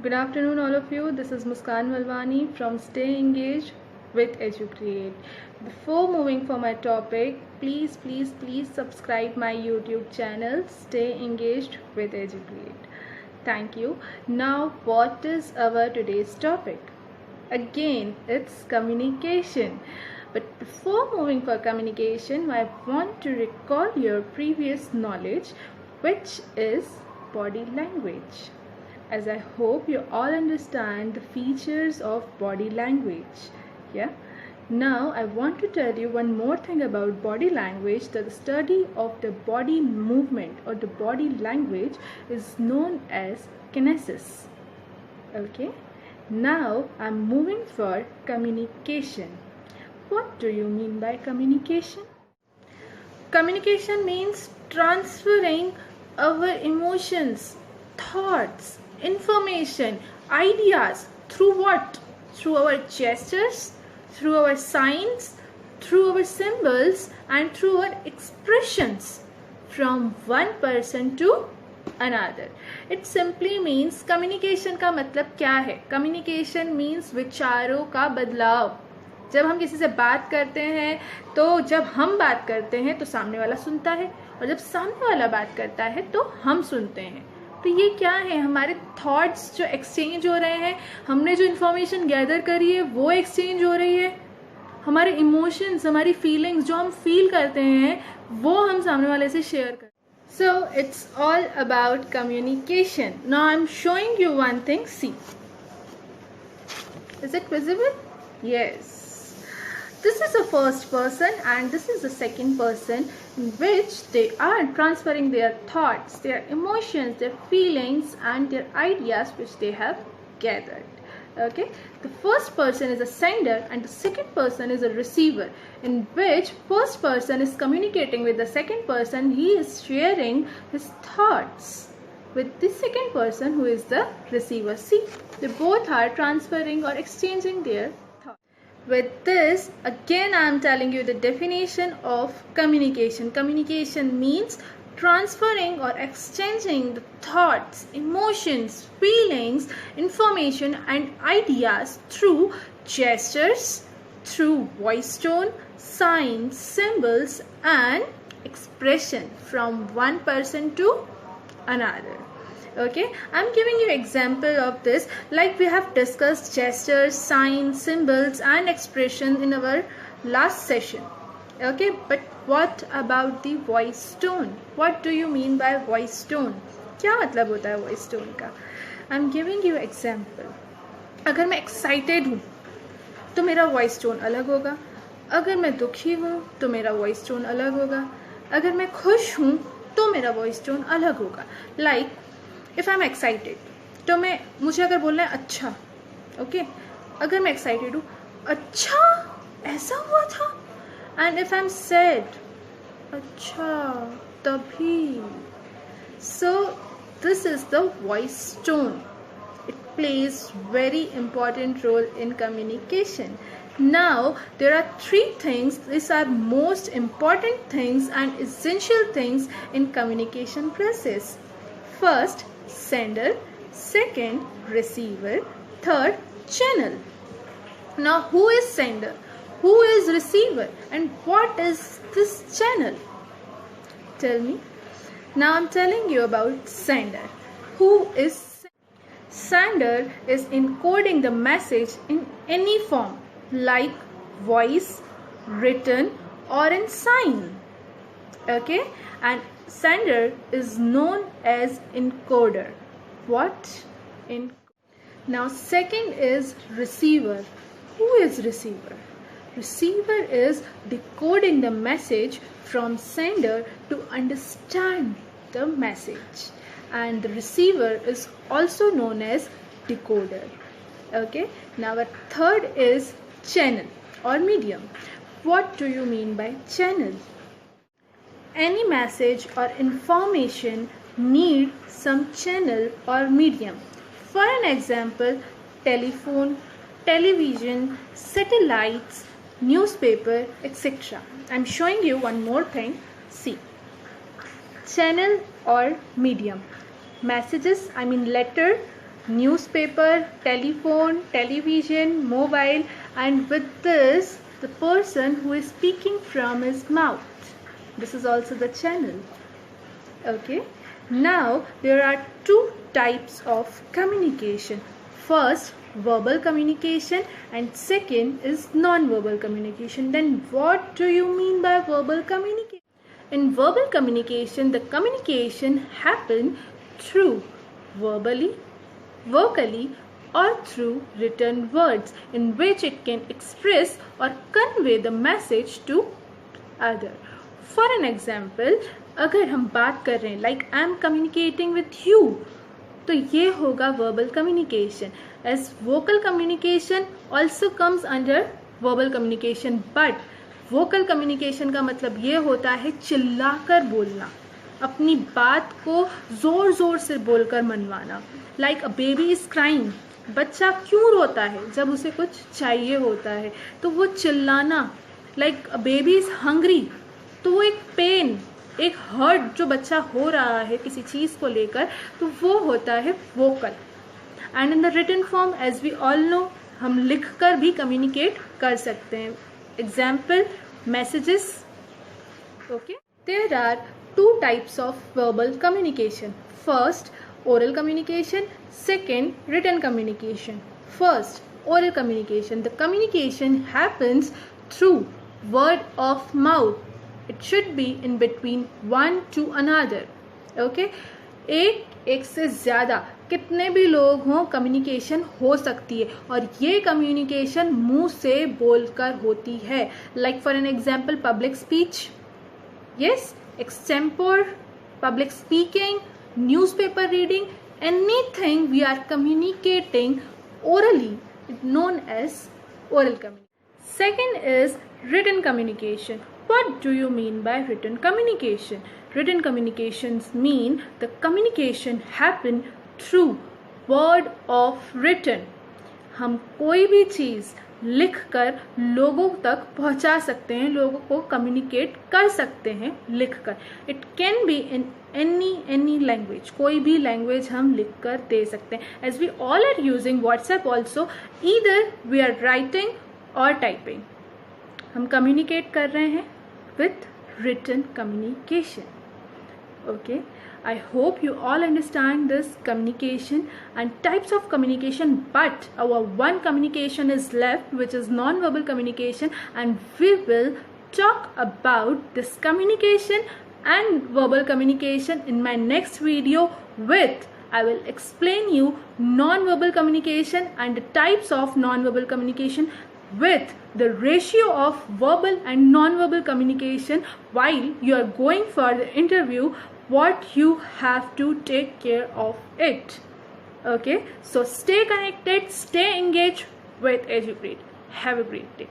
Good afternoon, all of you. This is Muskan Malwani from Stay Engaged with EduCreate. Before moving for my topic, please subscribe my YouTube channel Stay Engaged with EduCreate. Thank you. Now, what is our today's topic? Again, it's communication. But before moving for communication, I want to recall your previous knowledge, which is body language. As I hope you all understand the features of body language. Yeah. Now I want to tell you one more thing about body language, that the study of the body movement or the body language is known as kinesis. Okay. Now I'm moving for communication. What do you mean by communication? Communication means transferring our emotions, thoughts, information, ideas through what? Through our gestures, through our signs, through our symbols, and through our expressions from one person to another. It simply means communication का मतलब क्या है? Communication means विचारों का बदलाव. जब हम किसी से बात करते हैं तो जब हम बात करते हैं तो सामने वाला सुनता है, और जब सामने वाला बात करता है तो हम सुनते हैं. तो ये क्या है? हमारे थॉट्स जो एक्सचेंज हो रहे हैं, हमने जो इन्फॉर्मेशन गैदर करी है वो एक्सचेंज हो रही है, हमारे इमोशंस, हमारी फीलिंग्स जो हम फील करते हैं वो हम सामने वाले से शेयर करते हैं. So it's all about communication. Now I'm showing you one thing. See, is it visible? Yes. This is the first person and this is the second person, in which they are transferring their thoughts, their emotions, their feelings and their ideas which they have gathered. Okay, the first person is a sender and the second person is a receiver, in which first person is communicating with the second person. He is sharing his thoughts with the second person who is the receiver. See, they both are transferring or exchanging their thoughts. With this, again I am telling you the definition of communication. Communication means transferring or exchanging the thoughts, emotions, feelings, information and ideas through gestures, through voice tone, signs, symbols and expression from one person to another. Okay, I'm giving you example of this, like we have discussed gestures, signs, symbols and expression in our last session. Okay, but what about the voice tone? What do you mean by voice tone? क्या मतलब होता है voice tone का? I'm giving you example. अगर मैं excited हूँ तो मेरा voice tone अलग होगा. अगर मैं दुखी हूँ तो मेरा voice tone अलग होगा. अगर मैं खुश हूँ तो मेरा voice tone अलग होगा. Like if I'm excited, तो मुझे अगर बोलना है अच्छा, okay, अगर मैं excited हूँ, अच्छा ऐसा हुआ था. And if I'm sad, अच्छा तभी. So this is the voice tone. It plays very important role in communication. Now there are three things. These are most important things and essential things in communication process. First, sender. Second, receiver. Third, channel. Now who is sender? Who is receiver? And what is this channel? Tell me. Now I'm telling you about sender. Who is sender? Is encoding the message in any form, like voice, written or in sign. Okay, and sender is known as encoder. What? Now second is receiver. Who is receiver? Receiver is decoding the message from sender to understand the message, and the receiver is also known as decoder. Okay, now a third is channel or medium. What do you mean by channel? Any message or information need some channel or medium. For an example, telephone, television, satellites, newspaper, etc. I'm showing you one more thing. See, channel or medium. Messages, I mean letter, newspaper, telephone, television, mobile, and with this the person who is speaking from his mouth. This is also the channel. Okay, now there are two types of communication. First, verbal communication, and second is non-verbal communication. Then what do you mean by verbal communication? In verbal communication, the communication happens through verbally, vocally, or through written words in which it can express or convey the message to other. For an example, अगर हम बात कर रहे हैं like I am communicating with you, तो ये होगा verbal communication. As vocal communication also comes under verbal communication, but vocal communication का मतलब ये होता है चिल्लाकर बोलना, अपनी बात को ज़ोर ज़ोर से बोलकर मनवाना. Like a baby is crying. बच्चा क्यों रोता है? जब उसे कुछ चाहिए होता है तो वो चिल्लाना. Like a baby is hungry. तो वो एक पेन, एक हर्ट जो बच्चा हो रहा है किसी चीज़ को लेकर, तो वो होता है vocal. And in the written form, as we all know, हम लिख कर भी कम्युनिकेट कर सकते हैं. Example, messages. Okay, there are two types of verbal communication. First, oral communication. Second, written communication. First, oral communication. The communication happens through word of mouth. It should be in between one to another. Okay, एक से ज़्यादा कितने भी लोग हों communication हो सकती है, और ये कम्युनिकेशन मुंह से बोलकर होती है. Like for an example, public speech, yes, extempore, public speaking, newspaper reading, anything we are communicating orally is known as oral communication. Second is written communication. What do you mean by written communication? Written communications mean the communication happen through word of written. हम कोई भी चीज़ लिख कर लोगों तक पहुंचा सकते हैं, लोगों को कम्युनिकेट कर सकते हैं लिख कर. It can be in any language, कोई भी लैंग्वेज हम लिख कर दे सकते हैं. As we all are using WhatsApp also, either we are writing और टाइपिंग, हम कम्युनिकेट कर रहे हैं with written communication. Okay, I hope you all understand this communication and types of communication, but our one communication is left, which is non-verbal communication, and we will talk about this communication and verbal communication in my next video. With I will explain you non-verbal communication and the types of non-verbal communication with the ratio of verbal and non-verbal communication while you are going for the interview, what you have to take care of it. Okay, so stay connected, stay engaged with EduGreat. Have a great day.